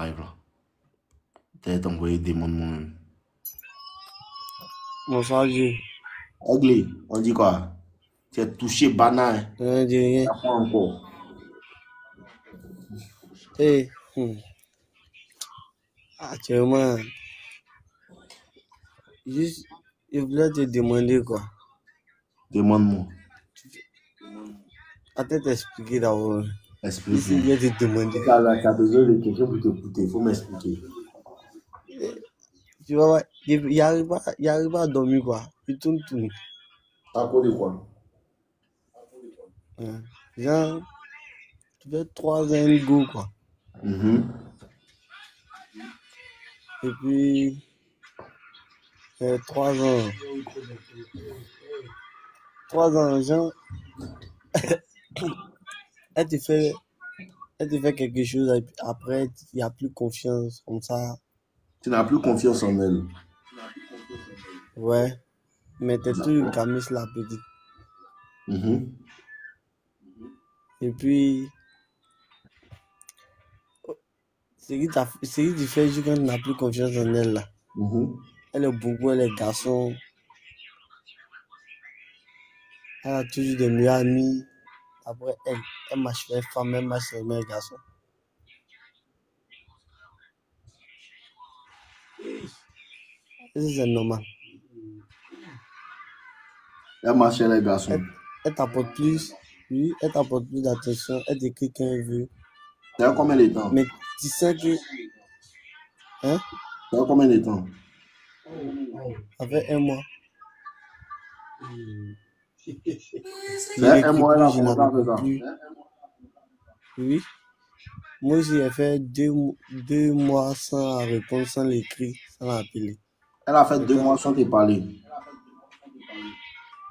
live là. T'as envoyé des mots moi-même. Bonsoir, Dieu. Ugly, on dit quoi? Tu es touché banal. Rien de rien. T'as pas encore. Hey. Actuellement, juste, je voulais te demander quoi. Demande-moi. Attends, t'expliquer d'abord. Explique-moi. Ici, je vais te demander. Tu as besoin de quelqu'un pour t'écouter. Il faut m'expliquer. Tu vois, il arrive pas à dormir quoi. Il tourne. À cause de quoi? Genre, tu fais 3 ans go quoi. Et puis, 3 ans. 3 ans, genre, elle te fait quelque chose, et puis après, il n'y a plus confiance, comme ça. Tu n'as plus confiance en elle. Ouais. Mais t'es toujours gamin sur la petite. Et puis, ce qui te fait juste quand tu n'as plus confiance en elle là. Elle est beaucoup, elle est garçon. Elle a toujours des meilleurs amis. Après, elle marche les femmes, elle marche les meilleurs garçons. C'est normal. Elle marche les garçons. Elle t'apporte plus. Oui, elle t'apporte plus d'attention. Elle t'écrit quand elle veut. Ça fait combien de temps? Mais tu sais que. Hein? Ça fait combien de temps? Avec 1 mois. C'est 1 mois, elle a commencé à faire ça. Oui. Moi aussi, j'ai fait 2 mois sans répondre, sans l'écrire, sans l'appeler. Elle a fait 2 mois sans te parler.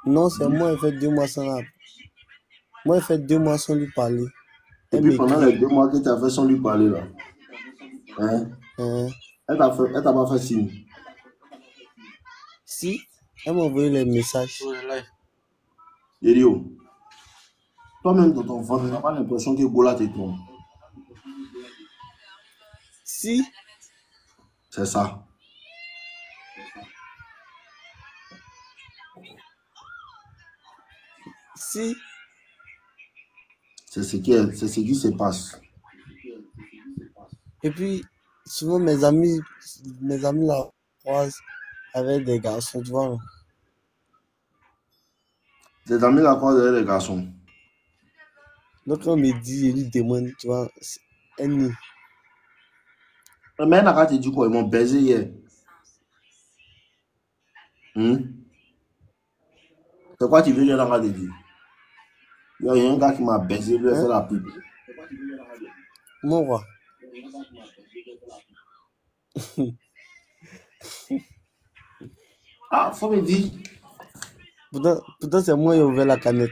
Non, c'est moi qui ai fait 2 mois sans l'appeler. Moi, j'ai fait 2 mois sans lui parler. Et puis pendant les 2 mois que tu as fait sans lui parler là, elle t'a pas fait signe. Si, elle m'a envoyé les messages. Yerio, toi-même dans ton ventre, tu n'as pas l'impression que Gola te trompe. Si. C'est ça. Si. C'est ce qui se passe. Et puis, souvent mes amis la croisent avec des garçons, tu vois. Tes amis la croisent avec les garçons. Donc, quand on me dit, je lui demande, tu vois, elle nie. Mais elle n'a pas te dit quoi, ils m'ont baisé hier. C'est quoi tu veux, elle n'a pas te dire? Il y a un gars qui m'a baisé, lui a fait la pub. Moi, quoi? Ah, faut me dire. Pourtant, c'est moi qui ai ouvert la canette.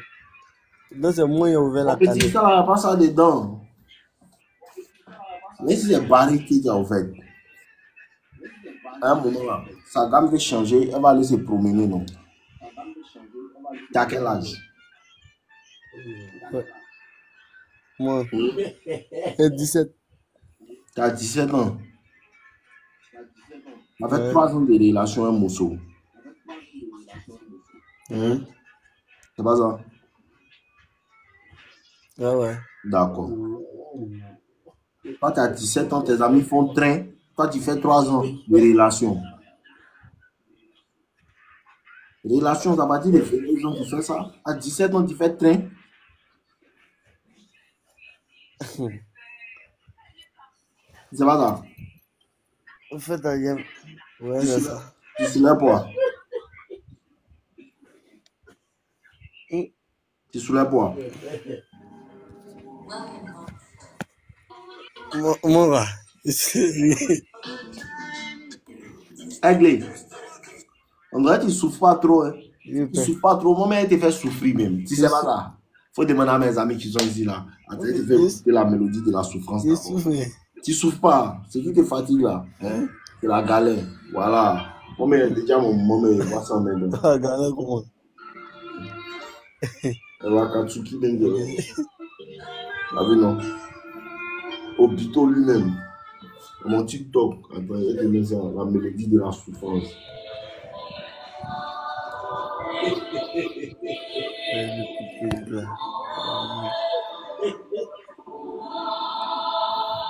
Petit, ça n'a pas ça dedans. Mais si c'est Barry qui t'a ouvert, à un moment là, sa gamme va changer, elle va aller se promener, non? T'as quel âge? Ouais. Moi, j'ai 17. T'as 17 ans. Avec 3 ans de relation, un morceau. C'est pas ça? Ouais. D'accord. Quand tu as 17 ans, tes amis font train. Toi, tu fais 3 ans de relation. Relation, ça va dire les 2 ans, tu fais ça. À 17 ans, tu fais train. C'est pas ça? En fait, ouais, c'est ça. Tu soulèves quoi? Tu soulèves quoi? Moi, va. Aiglé. On dirait que tu souffres pas trop. Hein. Tu souffres pas trop. Moi, mais te fait souffrir même. Tu sais pas ça? Faut demander à mes amis qui sont ici là. Attends, tu fais écouter la mélodie de la souffrance. Tu souffres pas. Ce qui te fatigue là, hein? C'est la galère. Voilà. Moi, mais déjà, mon voit ça maintenant. La galère, comment? Elle va Katsuki Denge. T'as vu, non? Obito lui-même. Mon TikTok, attends, je vais te mettre ça, la mélodie de la souffrance.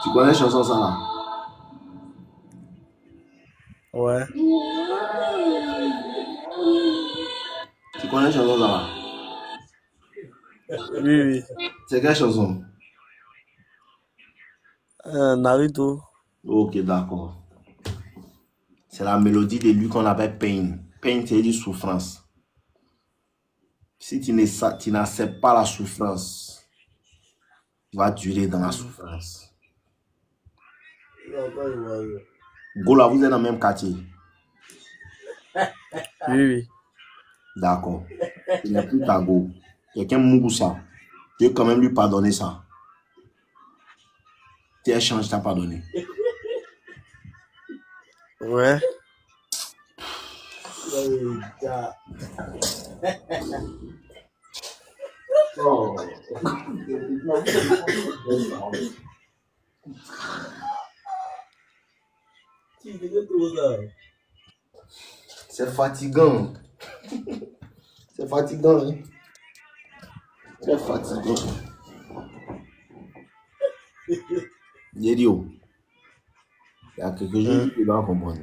Tu connais la chanson ça là? Ouais. Tu connais la chanson ça là? Oui. C'est quelle chanson? Naruto. Ok, d'accord. C'est la mélodie de lui qu'on appelle Pain. Pain, c'est dire souffrance. Si tu n'acceptes pas la souffrance, tu vas durer dans la souffrance. Gola, vous êtes dans le même quartier? Oui. D'accord. Il n'est plus ta go. Quelqu'un mou ça. Tu veux quand même lui pardonner ça. Tu échanges, t'as pardonné. Ouais. C'est fatigant. C'est fatigant, hein? Très fatigant. Yerio, il y a quelque chose que tu dois comprendre.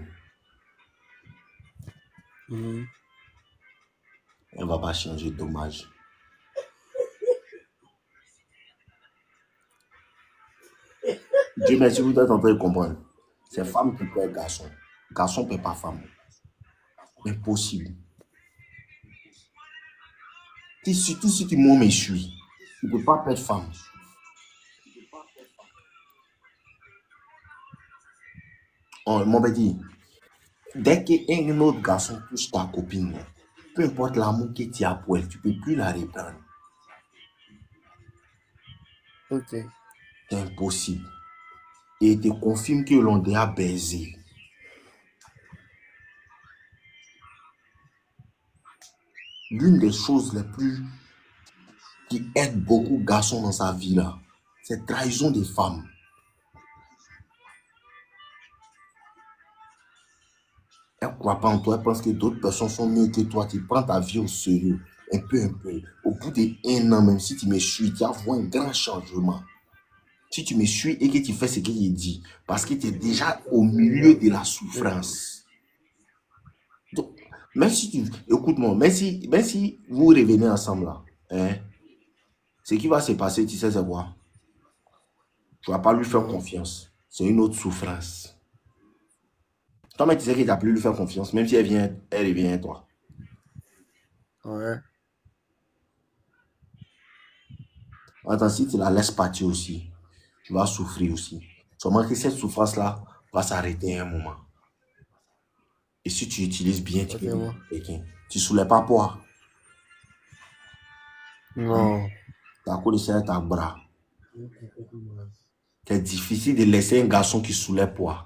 Elle ne va pas changer, dommage. Dieu merci, vous êtes en train de comprendre. C'est femme qui perd garçon. Garçon ne perd pas femme. Impossible. Surtout si tu m'as m'essuie, tu ne peux pas perdre femme. Oh, mon petit, dès qu'un autre garçon touche ta copine, peu importe l'amour que tu as pour elle, tu ne peux plus la reprendre. Ok. C'est impossible. Et il te confirme que l'on a baisé. L'une des choses les plus qui aident beaucoup de garçons dans sa vie là, c'est trahison des femmes. Elle ne croit pas en toi, elle pense que d'autres personnes sont mieux que toi. Tu prends ta vie au sérieux, un peu. Au bout d'1 an, même si tu me suis, tu vas voir un grand changement. Si tu me suis et que tu fais ce qu'il dit, parce que tu es déjà au milieu de la souffrance. Donc, même si tu... Écoute-moi, même si vous revenez ensemble là, hein, ce qui va se passer, tu sais c'est quoi? Tu ne vas pas lui faire confiance. C'est une autre souffrance. Toi-même, tu sais qu'il t'a plus lui faire confiance, même si elle revient à toi. Ouais. Attends, si tu la laisses partir aussi, tu vas souffrir aussi. Seulement que cette souffrance-là va s'arrêter à un moment. Et si tu utilises bien, tu peux quelqu'un. Tu ne soulèves pas poids. Non. Ta connaissance ta bras. C'est difficile de laisser un garçon qui soulève poids.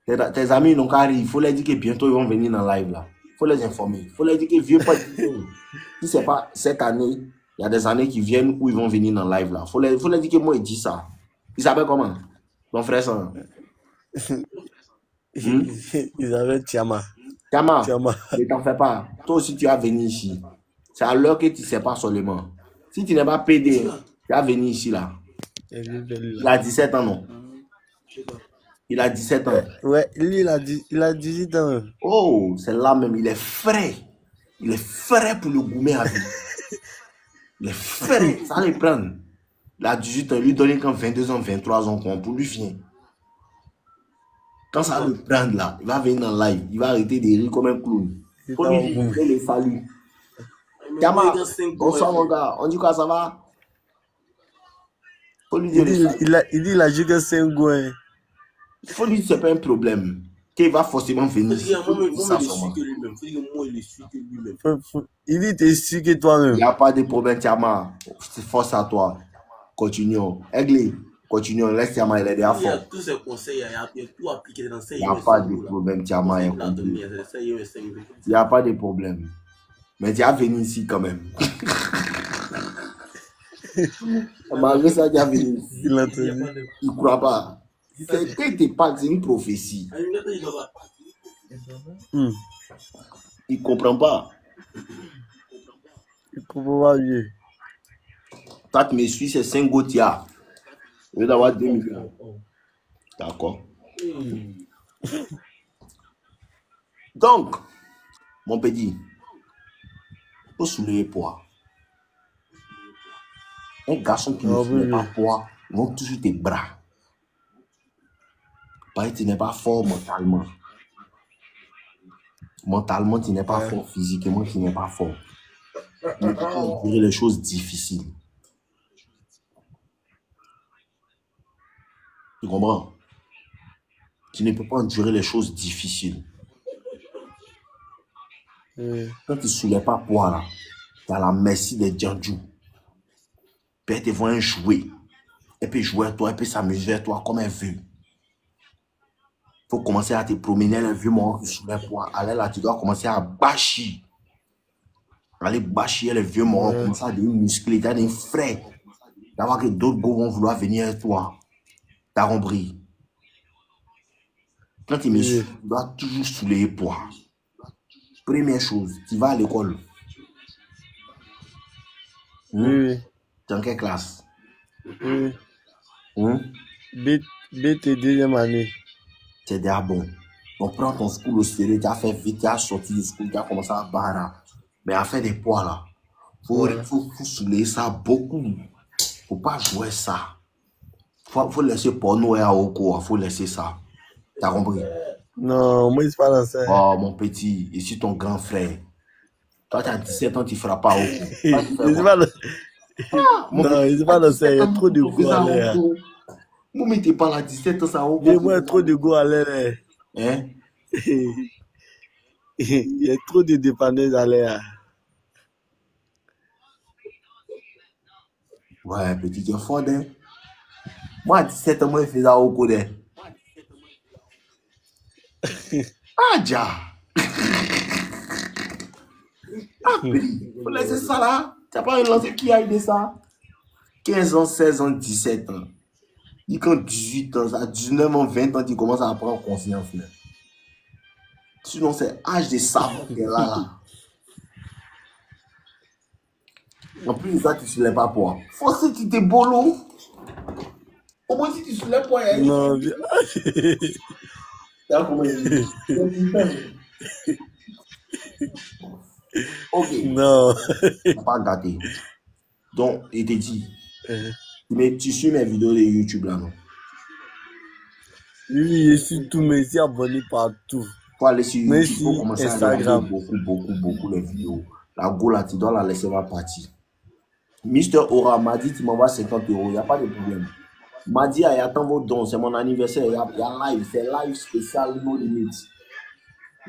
Tes amis n'ont qu'à arriver. Il faut leur dire que bientôt ils vont venir dans le live là. Il faut les informer. Il faut leur dire que vieux pas. Si ce n'est pas cette année, il y a des années qui viennent où ils vont venir dans le live là. Il faut leur dire que moi, il dit ça. Il s'appelle comment? Ton frère, ça. Ils avaient Tiama. Tiama, ne t'en fais pas. Toi aussi, tu vas venir ici. C'est à l'heure que tu ne sais pas seulement. Si tu n'es pas pédé, tu vas venir ici là. Il a 17 ans, non? Il a 17 ans. Ouais, lui, il a 18 ans. Oh, c'est là même. Il est frais. Il est frais pour le gourmet à vie. Il est frais. Ça va le prendre. Il a 18 ans. Il lui donne quand 22 ans, 23 ans, pour lui vient. Quand ça va le prendre là, il va venir dans le live. Il va arrêter de rire comme un clown. Il faut lui dire le salut. Tiama, bonsoir mon gars. On dit quoi, ça va? Faut lui dire il dit il a joué que 5 goûts. Il faut lui dire que ce n'est pas un problème. Qu'il va forcément venir. Il dit t'es sûr que toi-même. Il n'y a pas de problème, Tiama. Force à toi. Continuons. Aigle, continuons. Laisse Tiama, il est déjà fort. Il y a tous ces conseils, il y a tout appliqué dans ces. Il n'y a pas de problème, Tiama. Il n'y a pas de problème. Mais tu as venu ici quand même. Malgré ça, tu as venu ici. Il ne croit pas. C'est une prophétie. Il comprend pas. Il comprend pas mieux. Toi, tu me suis, c'est 5 Gotia. Au lieu d'avoir 2 millions. D'accord. Donc, mon petit, faut soulever poids. Un garçon qui ne soulève pas poids, ils vont toujours tes bras. Parce que tu n'es pas fort mentalement. Mentalement, tu n'es pas fort. Physiquement, tu n'es pas fort. Tu ne peux pas endurer les choses difficiles. Tu comprends? Tu ne peux pas endurer les choses difficiles. Quand tu ne soulèves pas poids, là, tu as la merci des djandjous. Puis te voit jouer. Et puis jouer à toi, et puis s'amuser à toi comme un vieux. Il faut commencer à te promener les vieux moments qui soulèvent poids. Allez là, tu dois commencer à bâcher. Aller bâcher les vieux moments, commencer à devenir musclé, tu as des frais. D'avoir que d'autres gars vont vouloir venir avec toi. T'as compris? Quand tu me suis, tu dois toujours soulever poids. Première chose, tu vas à l'école. Oui. Tu es en quelle classe? Oui. BT deuxième année. C'est déjà bon. On prend ton school au sérieux, tu as fait vite, tu as sorti du school, tu as commencé à barrer. Mais à faire des poids là, faut soulever ça beaucoup. Faut pas jouer ça. Faut laisser porno et à Oko, faut laisser ça. T'as compris? Non, moi, c'est pas dans ça. Oh, mon petit, ici ton grand frère. Toi, tu as 17 ans, tu ne feras pas Oko. Non, il n'est pas dans ça, il y a trop de goût à l'air. Vous ne mettez pas la 17 ans, ça Oko. Il y a trop de goût à l'air. Hein? Il y a trop de dépanneuses à l'air. Ouais, petit, tu es fort, hein? Moi, à 17 ans, moi, je faisais Oko, hein? Ah, déjà! Ah, petit, faut laisser ça là. Tu n'as pas un lancé qui a aidé ça? 15 ans, 16 ans, 17 ans. Dis quand 18 ans, à 19 ans, 20 ans, tu commences à prendre conscience. Là. Sinon, c'est âge de savon qui est là. En plus de ça, tu ne soulèves pas poids. Faut que tu te bolo. Au moins, si tu soulèves poids, il y a non, ok. Non. Pas gâté. Donc, il te dit, tu suis mes vidéos de YouTube là, non? Oui, je suis tout, mais je suis abonné partout. Faut aller sur YouTube, il faut commencer Instagram. à regarder beaucoup les vidéos. La go là, tu dois la laisser va partir. Mister Aura m'a dit, tu m'envoies 50 €, il n'y a pas de problème. M'a dit, il attend vos dons, c'est mon anniversaire, il y a live, c'est live spécial, no limite.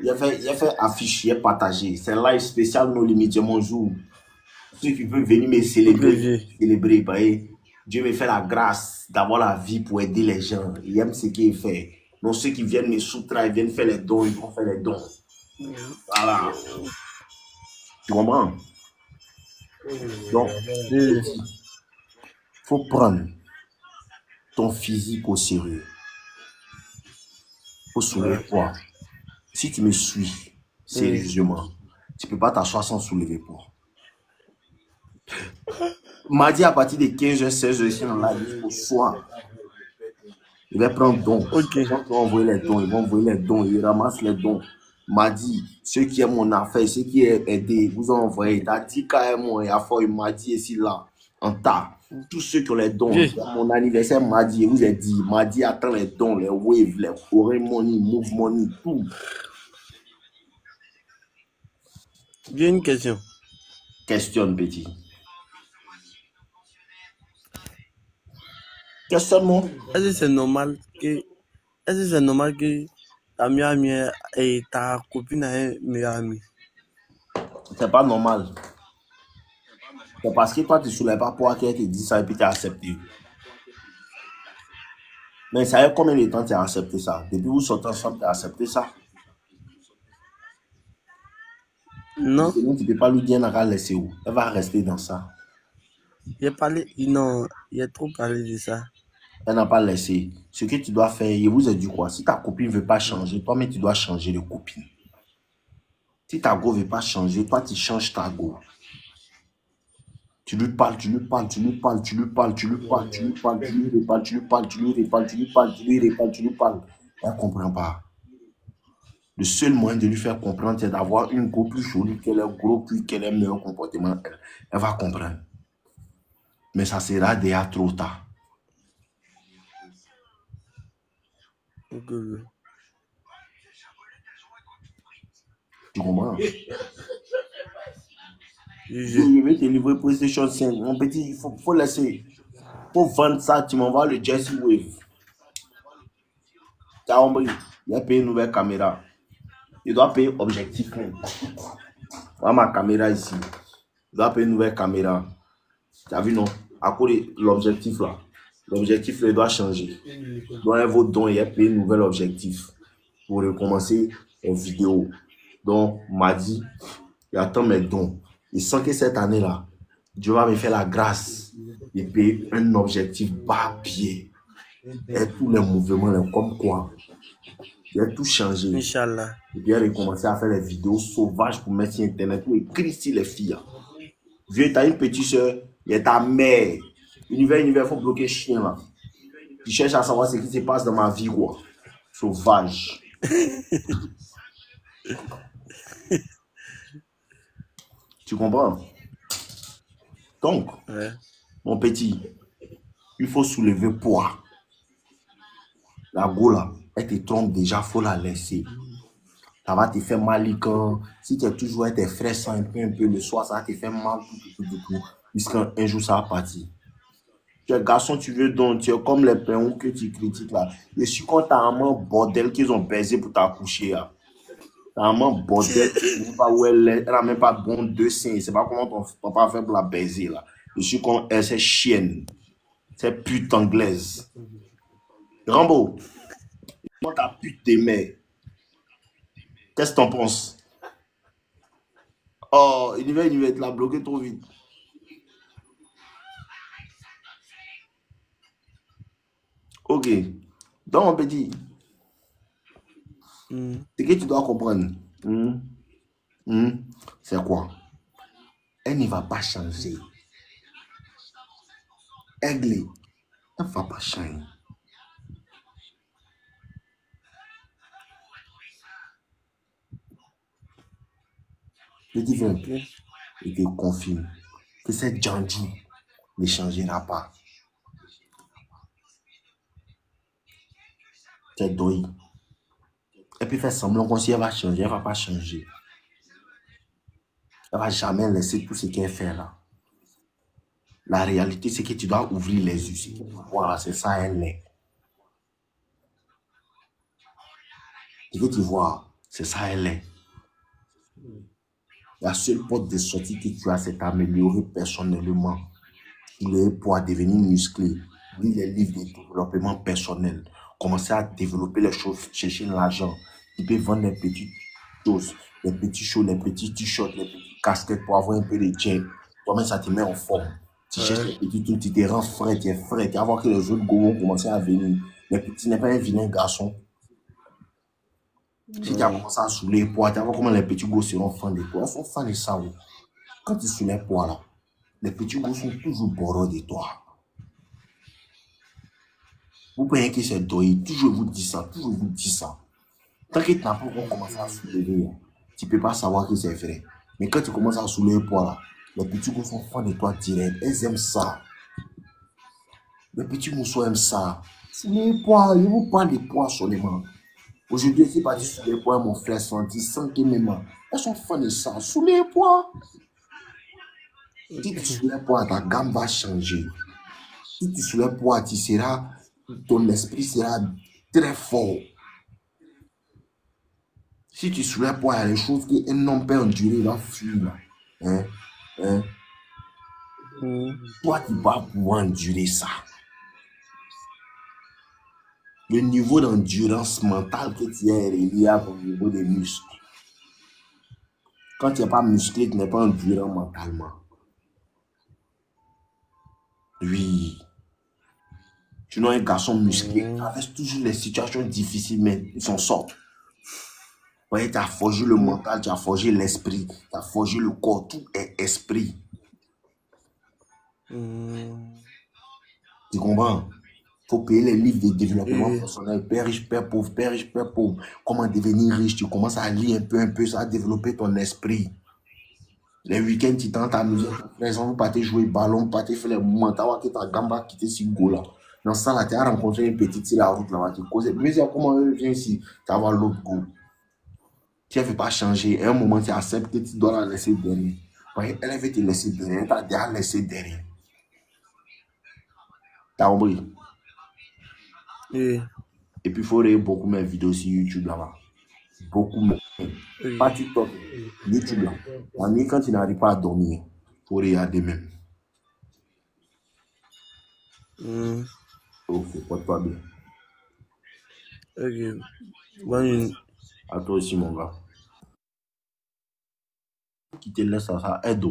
Il a fait affiche, il a partagé, c'est live spécial, no limite, c'est mon jour. Ceux qui veulent venir me célébrer, Dieu me fait la grâce d'avoir la vie pour aider les gens. Il aime ce qu'il fait. Donc ceux qui viennent me soutenir, ils viennent faire les dons, ils vont faire les dons. Voilà. Tu comprends? Donc, il faut prendre ton physique au sérieux. Il faut soulever poids. Si tu me suis sérieusement, tu ne peux pas t'asseoir sans soulever poids. Mardi à partir de 15h, 16h, ici dans la vie au soir. Il va prendre don. Ok. Ils vont envoyer les dons, ils ramassent les dons. Mardi, ceux qui aiment mon affaire, ceux qui aiment aider, vous ont envoyé. T'as dit carrément, il y a fort, il m'a dit ici, là, en tas. Tous ceux qui ont les dons, mon anniversaire mardi, je vous ai dit, mardi attend les dons, les waves, les foreign money, move money, tout. J'ai une question. Questionne, petit. Questionne-moi. Est-ce que c'est normal que ta meilleure amie et ta copine a un meilleur ami? C'est pas normal. C'est parce que toi, tu ne soulèves pas pour qu'elle te dise ça et puis tu as accepté. Mais ça fait combien de temps tu as accepté ça? Depuis vous sortez ensemble, tu as accepté ça? Non. Tu ne peux pas lui dire, elle laisser où? Elle va rester dans ça. Il a trop parlé de ça. Elle n'a pas laissé. Ce que tu dois faire, je vous ai dit quoi? Si ta copine ne veut pas changer, toi-même, tu dois changer de copine. Si ta go ne veut pas changer, toi, tu changes ta go. Tu lui parles, tu lui parles, tu lui parles, tu lui parles, tu lui parles, tu lui parles, tu lui reparles, tu lui parles, tu lui reparles, tu lui parles, tu lui reparles, tu lui parles. Elle ne comprend pas. Le seul moyen de lui faire comprendre, c'est d'avoir une go plus jolie qu'elle est gros, puis qu'elle ait meilleur comportement. Elle va comprendre. Mais ça sera déjà trop tard. Tu comprends? Je vais te livrer PlayStation 5. Mon petit, il faut laisser. Il faut vendre ça. Tu m'envoies le Jesse Wave. Tu as compris? Il a payé une nouvelle caméra. Il doit payer objectif. Voilà ma caméra ici. Il doit payer une nouvelle caméra. Tu as vu, non? À cause de l'objectif là. L'objectif, il doit changer. Donc, il vaut don, il a payé un nouvel objectif pour recommencer les vidéos. Donc, m'a dit, il attend mes dons. Il sent que cette année-là, Dieu va me faire la grâce de payer un objectif bas pied. Et tous les mouvements, là, comme quoi, il a tout changé. Inch'Allah. Et puis, il a recommencé à faire des vidéos sauvages pour mettre sur Internet, pour écrire ici les filles. Vieux, tu as une petite soeur, il y a ta mère. Univers, il faut bloquer chien là. Tu cherches à savoir ce qui se passe dans ma vie, quoi. Sauvage. Tu comprends? Donc, Ouais. mon petit, il faut soulever poids. La go là, elle te trompe déjà, il faut la laisser. Ça va te faire mal quand, si tu es toujours avec tes frères sans un peu, le soir, ça va te faire mal, tout. Jusqu'un jour, ça va partir. Tu es garçon, tu veux donc, tu es comme les péons que tu critiques là. Je suis content, un bordel qu'ils ont baisé pour t'accoucher là. T'as un bordel, tu ne sais pas où elle est, elle n'a même pas bon deux seins. C'est pas comment ton papa a fait pour la baiser là. Je suis comme elle, c'est chienne. C'est pute anglaise. Rambo, comment ta pute t'aimait? Qu'est-ce que t'en penses? Oh, univers, tu l'as bloqué trop vite. Ok. Donc, mon petit, ce que tu dois comprendre, c'est quoi? Elle ne va pas changer. Aigle, elle ne va pas changer. Petit frère, je te confirme que cette Djanji ne changera pas. C'est douille. Elle peut faire semblant qu'on si elle va changer, elle ne va pas changer. Elle ne va jamais laisser tout ce qu'elle fait là. La réalité, c'est que tu dois ouvrir les yeux. Voilà, c'est ça, elle est. Ce que tu vois, c'est ça, elle est. La seule porte de sortie que tu as, c'est d'améliorer personnellement. Pour devenir musclé. Lire les livres de développement personnel. Commencer à développer les choses, chercher l'argent. Tu peux vendre les petites choses, les petits choses, les petits t-shirts, les petites casquettes pour avoir un peu de jet. Toi-même, ça te met en forme. Tu cherches les petits trucs, tu te rends frais, tu es frais. Tu vas voir que les autres gros vont commencer à venir. Les petits n'est pas un vilain garçon. Si tu as commencé à soulever les poids, tu vas voir comment les petits gros seront fans de toi. Ils sont fans de ça. Oui. Quand tu soulèves les poids là, les petits gros sont toujours bords de toi. Vous prenez que c'est doyer, toujours vous dis ça, toujours vous dis ça. Tant que tu n'as pas commencé à soulever, tu ne peux pas savoir que c'est vrai. Mais quand tu commences à soulever le poids là, les petits gros sont fans de toi direct. Elles aiment ça. Les petits mousseaux aiment ça. Soulever le poids, je vous parle de poids seulement. Aujourd'hui, c'est pas du soulever le poids, mon frère senti, sans que même. Elles sont fans de ça. Soulever le poids. Si tu soulèves le poids, ta gamme va changer. Si tu soulèves le poids, ton esprit sera très fort. Si tu soulèves le poids, il y a des choses qu'un homme peut endurer, il va fuir. Toi, tu vas pouvoir endurer ça. Le niveau d'endurance mentale que tu as est relié au niveau des muscles. Quand tu n'es pas musclé, tu n'es pas endurant mentalement. Oui. Sinon, un garçon musclé traverse toujours les situations difficiles, mais il s'en sort. Ouais, tu as forgé le mental, tu as forgé l'esprit, tu as forgé le corps, tout est esprit. Tu comprends? Il faut payer les livres de développement personnel, père riche, père pauvre, père riche, père pauvre. Comment devenir riche? Tu commences à lire un peu, ça va développer ton esprit. Les week-ends, tu t'en t'amuses. Les gens vont partir jouer ballon, vous partez faire les mouvements. Tu vas quitter ta gamba, quitter ce go-là. Dans ça, là, tu as rencontré une petite sur la route là-bas. Tu causes. Mais comment elle vient ici? Tu vas voir l'autre go. Si elle ne veut pas changer, à un moment, tu acceptes que tu dois la laisser derrière. Elle veut te laisser derrière. Elle t'a déjà laissé derrière. T'as compris? Oui. Et puis, il faut regarder beaucoup mes vidéos sur YouTube là-bas. Beaucoup. Pas TikTok. YouTube là. La nuit, quand tu n'arrives pas à dormir, il faut regarder même. Ok, porte-toi bien. Ok. Bonne nuit. À toi aussi, mon gars. Qui te laisse à ça, aide.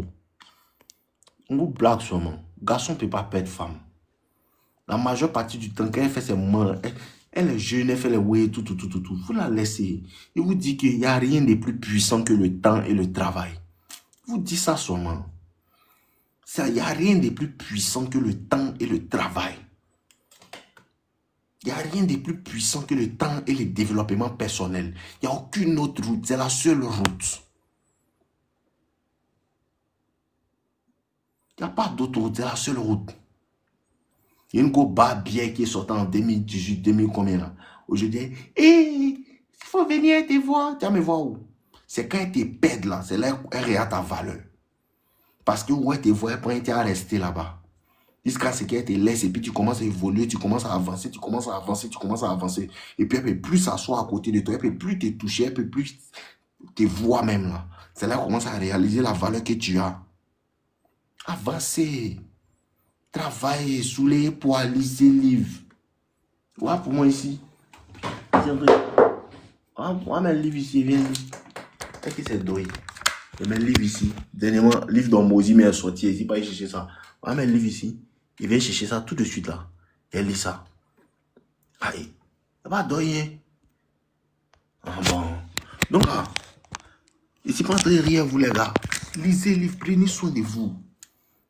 On vous blague seulement. Garçon ne peut pas perdre femme. La majeure partie du temps, quand elle fait ses moments, elle est jeune, elle fait les ouais, tout. Vous la laissez. Il vous dit qu'il n'y a rien de plus puissant que le temps et le travail. Vous dites ça seulement. Il n'y a rien de plus puissant que le temps et le travail. Il n'y a rien de plus puissant que le temps et le développement personnel. Il n'y a aucune autre route. C'est la seule route. Il n'y a pas d'autre route. C'est la seule route. Il y a une go bière qui est sortie en 2018, 2000 combien là. Aujourd'hui, il faut venir te voir. Tu vas me voir où? C'est quand elle te pède là. C'est là qu'elle regarde ta valeur. Parce que où elle te voit, elle prend à rester là-bas. Jusqu'à ce qu'elle te laisse et puis tu commences à évoluer, tu commences à avancer, tu commences à avancer, tu commences à avancer. Et puis elle ne peut plus s'asseoir à côté de toi, elle ne peut plus te toucher, elle ne peut plus te voir même là. C'est là qu'elle commence à réaliser la valeur que tu as. Avancer. Travailler, soulever pour liser livre. Ouais, pour moi ici. On met le livre ici, viens. Qu'est-ce que c'est doué? Je mets le livre ici. Dernièrement, livre d'Homosi, mais elle est sortie ici, pas y chercher ça. On met le livre ici. Il vient chercher ça tout de suite là. Elle lit ça. Aïe. Elle va dormir. Ah bon. Donc, ici, pas très rien, vous les gars. Lisez le livre, prenez soin de vous.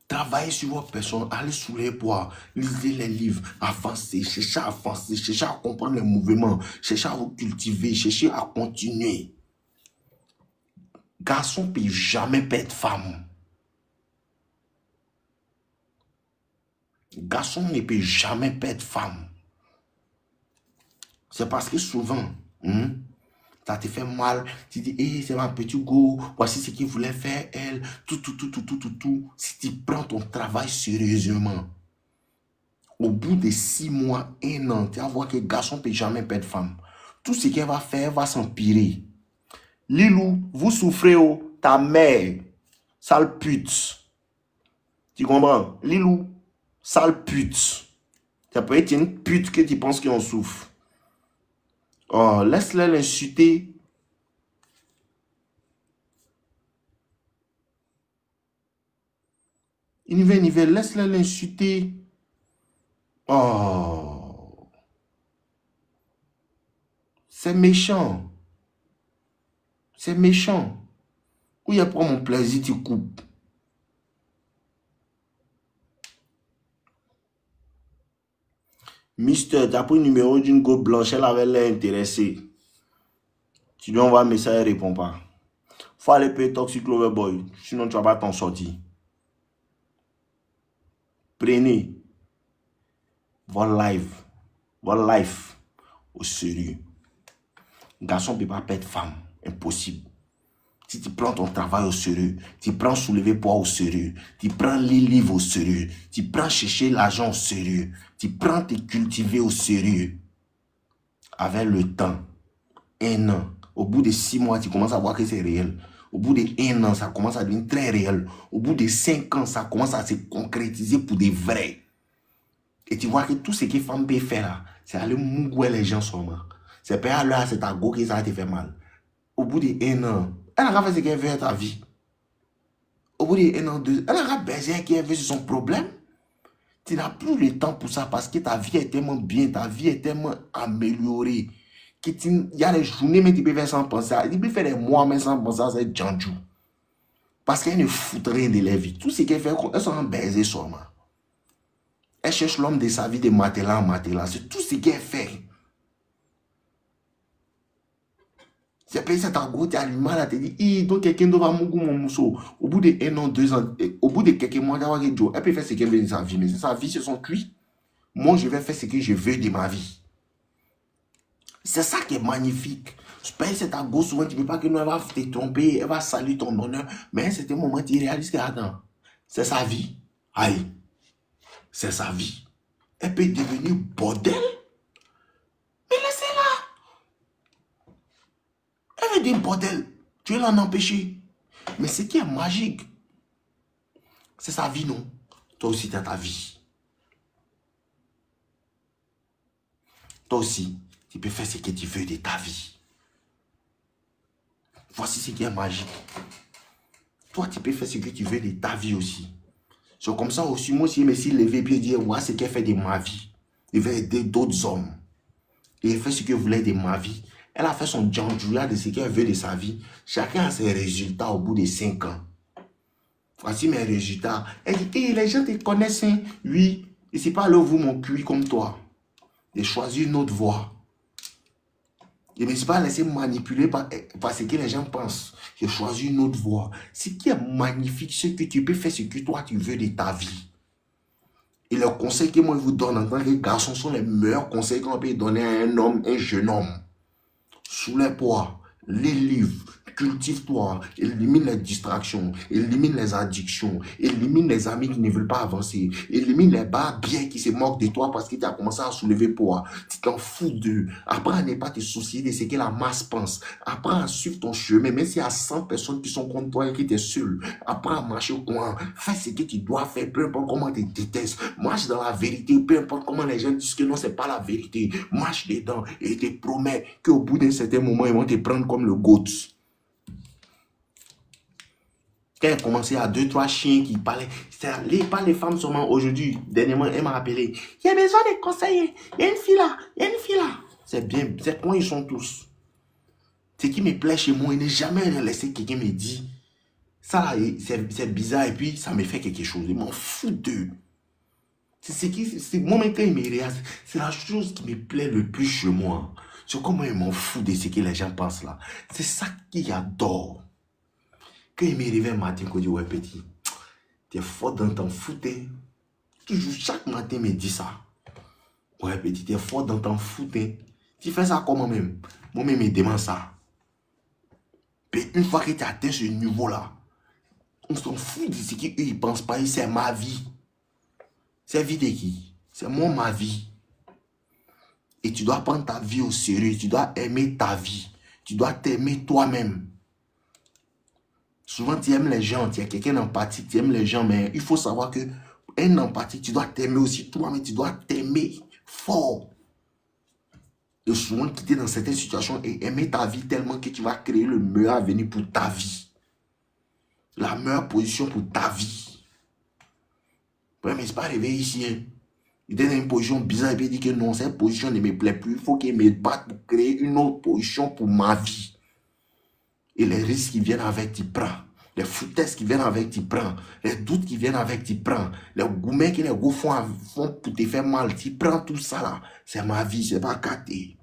Travaillez sur votre personne, allez sous les bois, lisez les livres, avancez, cherchez à comprendre les mouvements, cherchez à vous cultiver, cherchez à continuer. Garçon ne peut jamais perdre femme. Garçon ne peut jamais perdre femme. C'est parce que souvent, ça te fait mal. Tu dis, hey, c'est ma petite go, voici ce qu'il voulait faire, elle, tout. Si tu prends ton travail sérieusement, au bout de 6 mois, 1 an, tu vas voir que le garçon ne peut jamais perdre femme. Tout ce qu'elle va faire va s'empirer. Lilou, vous souffrez, ta mère, sale pute. Tu comprends? Lilou, sale pute. Ça peut être une pute que tu penses qu'on souffre. Oh, laisse-la l'insulter. Nivelle, laisse-la l'insulter. Oh. C'est méchant. C'est méchant. Où il y a pour mon plaisir, tu coupes. Mister, tu as pris le numéro d'une go blanche, elle avait l'air intéressée. Tu lui envoies un message, elle ne répond pas. Faut aller payer Toxic Lover Boy, sinon tu ne vas pas t'en sortir. Prenez votre life au sérieux. Garçon ne peut pas perdre femme, impossible. Si tu prends ton travail au sérieux, tu prends soulever poids au sérieux, tu prends les livres au sérieux, tu prends chercher l'argent au sérieux, tu prends te cultiver au sérieux, avec le temps, 1 an, au bout de 6 mois, tu commences à voir que c'est réel. Au bout de 1 an, ça commence à devenir très réel. Au bout de 5 ans, ça commence à se concrétiser pour des vrais. Et tu vois que tout ce que femme peut faire là, c'est aller mouiller les gens seulement. C'est pas là, c'est ta go qui ça te fait mal. Au bout de 1 an, elle a fait ce qu'elle veut à ta vie. Au bout de 1 an, 2, elle a baisé qu'elle veut sur son problème. Tu n'as plus le temps pour ça parce que ta vie est tellement bien, ta vie est tellement améliorée. Il y a des journées, mais tu peux faire sans penser. Tu peux faire des mois, mais sans penser à cette Djanjou. Parce qu'elle ne fout rien de leur vie. Tout ce qu'elle fait, elles sont baisées seulement. Elle cherche l'homme de sa vie de matelas en matelas. C'est tout ce qu'elle fait. C'est payé cet argot, tu as du mal à te dire, donc quelqu'un doit mourir mon mousseau. Au bout de 1 an, 2 ans, au bout de quelques mois, elle peut faire ce qu'elle veut de sa vie. Mais c'est sa vie, c'est son cuit. Moi, je vais faire ce que je veux de ma vie. C'est ça qui est magnifique. Je paye cet argot, souvent, tu ne veux pas que nous, elle va te tromper, elle va saluer ton honneur. Mais à un certain moment, tu réalises que, attends, c'est sa vie. Aïe, c'est sa vie. Elle peut devenir bordel. Mais laissez-la. Elle veut dire bordel. Tu es l'en empêcher. Mais ce qui est magique, c'est sa vie, non? Toi aussi, tu as ta vie. Toi aussi, tu peux faire ce que tu veux de ta vie. Voici ce qui est magique. Toi, tu peux faire ce que tu veux de ta vie aussi. C'est comme ça aussi, moi aussi, je me suis levé et dire, voilà ce qu'elle fait de ma vie. Il va aider d'autres hommes. Et elle fait ce qu'elle voulait de ma vie. Elle a fait son djandjouya de ce qu'elle veut de sa vie. Chacun a ses résultats au bout de 5 ans. Voici mes résultats. Elle dit, hey, les gens te connaissent, hein? Oui. Et c'est pas là vous mon cuit comme toi. J'ai choisi une autre voie. Je ne me suis pas laissé manipuler par ce que les gens pensent. J'ai choisi une autre voie. Ce qui est magnifique, c'est que tu peux faire ce que toi tu veux de ta vie. Et les conseils que moi je vous donne en tant que garçon sont les meilleurs conseils qu'on peut donner à un homme, un jeune homme. Sous les poids, les livres, cultive-toi, élimine les distractions, élimine les addictions, élimine les amis qui ne veulent pas avancer, élimine les barbiers qui se moquent de toi parce que tu as commencé à soulever poids. Tu t'en fous d'eux. Apprends à ne pas te soucier de ce que la masse pense. Apprends à suivre ton chemin, même s'il y a 100 personnes qui sont contre toi et qui t'es seul. Apprends à marcher au coin. Fais ce que tu dois faire, peu importe comment tu détestes. Marche dans la vérité, peu importe comment les gens disent que non, c'est pas la vérité. Marche dedans et te promets qu'au bout d'un certain moment, ils vont te prendre comme le goat. Quand elle commençait à 2-3 chiens qui parlaient, pas les femmes seulement aujourd'hui. Dernièrement, elle m'a appelé. Il y a besoin de conseillers. Il y a une fille là. Il y a une fille là. C'est bien. C'est comment ils sont tous. Ce qui me plaît chez moi, il n'est jamais laissé quelqu'un me dire. Ça là, c'est bizarre et puis ça me fait quelque chose. Je m'en fous d'eux. C'est moi, quand il me regarde, c'est la chose qui me plaît le plus chez moi. C'est comment ils m'en fous de ce que les gens pensent là. C'est ça qu'ils adorent. Quand il me réveille un matin, il dit, ouais petit, tu es fort dans t'en foutre. Toujours, chaque matin, il me dit ça. Ouais petit, tu es fort dans t'en foutre. Tu fais ça comment même? Moi-même, il me demande ça. Puis une fois que tu as atteint ce niveau-là, on s'en fout de ce qu'eux, ils ne pensent pas. C'est ma vie. C'est la vie de qui? C'est moi, ma vie. Et tu dois prendre ta vie au sérieux. Tu dois aimer ta vie. Tu dois t'aimer toi-même. Souvent, tu aimes les gens, tu es quelqu'un d'empathique, tu aimes les gens, mais il faut savoir que un empathique, tu dois t'aimer aussi toi, mais tu dois t'aimer fort. Et souvent, quitter dans certaines situations et aimer ta vie tellement que tu vas créer le meilleur avenir pour ta vie. La meilleure position pour ta vie. Ouais, mais ce n'est pas arrivé ici. Hein. Il est dans une position bizarre et puis il dit que non, cette position ne me plaît plus. Il faut qu'il me batte pour créer une autre position pour ma vie. Et les risques qui viennent avec, tu prends. Les foutaises qui viennent avec, tu prends. Les doutes qui viennent avec, tu prends. Les gourmets que les gars font pour te faire mal, tu prends tout ça là. C'est ma vie, c'est pas gâté.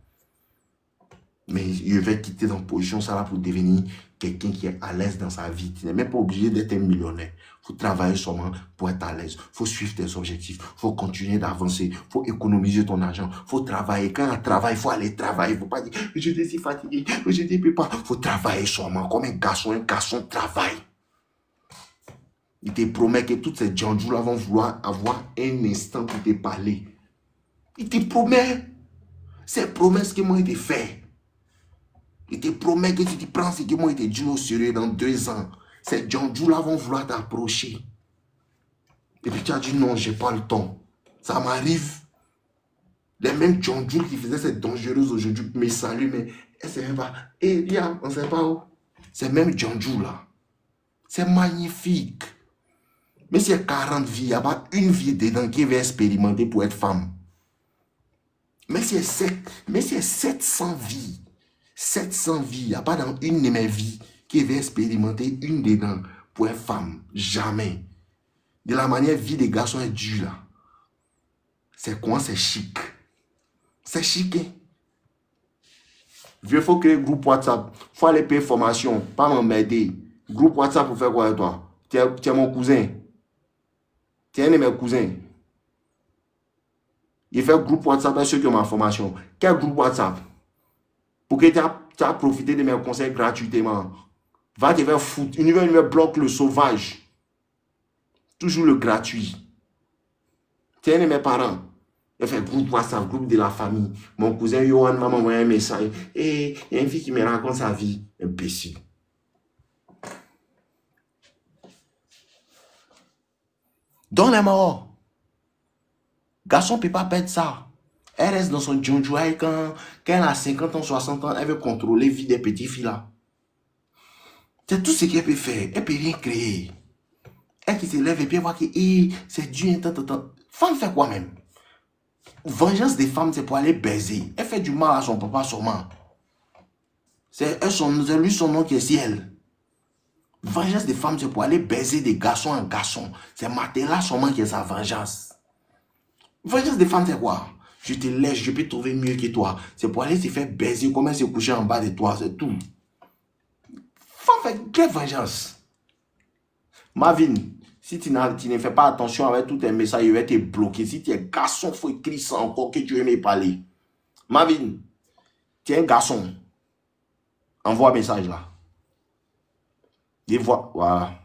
Mais je vais quitter dans position ça là pour devenir quelqu'un qui est à l'aise dans sa vie. Tu n'es même pas obligé d'être un millionnaire. Il faut travailler seulement pour être à l'aise. Il faut suivre tes objectifs. Il faut continuer d'avancer. Il faut économiser ton argent. Il faut travailler. Quand on travaille, il faut aller travailler. Il ne faut pas dire, je suis fatigué, je ne peux pas. Il faut travailler seulement. Comme un garçon travaille. Il te promet que toutes ces gens là vont vouloir avoir un instant pour te parler. Il te promet. C'est promesse que moi il te fait. Il te promet que si tu prends ce que moi il te dit au sérieux dans 2 ans, ces gens là vont vouloir t'approcher. Et puis tu as dit non, j'ai pas le temps. Ça m'arrive. Les mêmes gens qui faisaient cette dangereuse aujourd'hui me saluent, mais elle ne sait pas. Et bien, on ne sait pas où. Ces mêmes gens là. C'est magnifique. Mais s'il y a 40 vies, il n'y a pas une vie dedans qui va expérimenter pour être femme. Mais s'il y a 700 vies, 700 vies, il n'y a pas dans une de mes vies qui va expérimenter une dedans pour être femme. Jamais. De la manière vie des garçons est dure là. C'est quoi? C'est chic. C'est chic, hein? Il faut créer un groupe WhatsApp. Il faut aller payer formation. Pas m'emmerder. Groupe WhatsApp pour faire quoi avec toi? Tu es mon cousin. Tu es un de mes cousins. Il fait groupe WhatsApp avec ceux qui ont ma formation. Quel groupe WhatsApp? Pour que tu as profité de mes conseils gratuitement. Va te faire foutre. Univers bloque le sauvage. Toujours le gratuit. Tu es un de mes parents. Il fait groupe WhatsApp, groupe de la famille. Mon cousin Johan m'a envoyé un message. Et il y a une fille qui me raconte sa vie. Imbécile. Dans les morts. Garçon ne peut pas perdre ça. Elle reste dans son djonjouaï quand elle a 50 ans, 60 ans, elle veut contrôler la vie des petits filles là. C'est tout ce qu'elle peut faire. Elle ne peut rien créer. Elle qui se lève et puis elle voit que c'est Dieu. Femme fait quoi même? Vengeance des femmes, c'est pour aller baiser. Elle fait du mal à son papa sûrement. C'est lui son nom qui est ciel. Vengeance des femmes, c'est pour aller baiser des garçons en garçons. C'est Matela sûrement qui est sa vengeance. Vengeance des femmes, c'est quoi? Je te laisse, je peux trouver mieux que toi. C'est pour aller se faire baiser, comme elle se coucher en bas de toi, c'est tout. Femme fait quelle vengeance? Marvin, si tu ne fais pas attention avec tous tes messages, il va te bloquer. Si tu es garçon, il faut écrire ça encore que tu veux me parler. Marvin, tu es un garçon. Envoie un message là. Et voilà.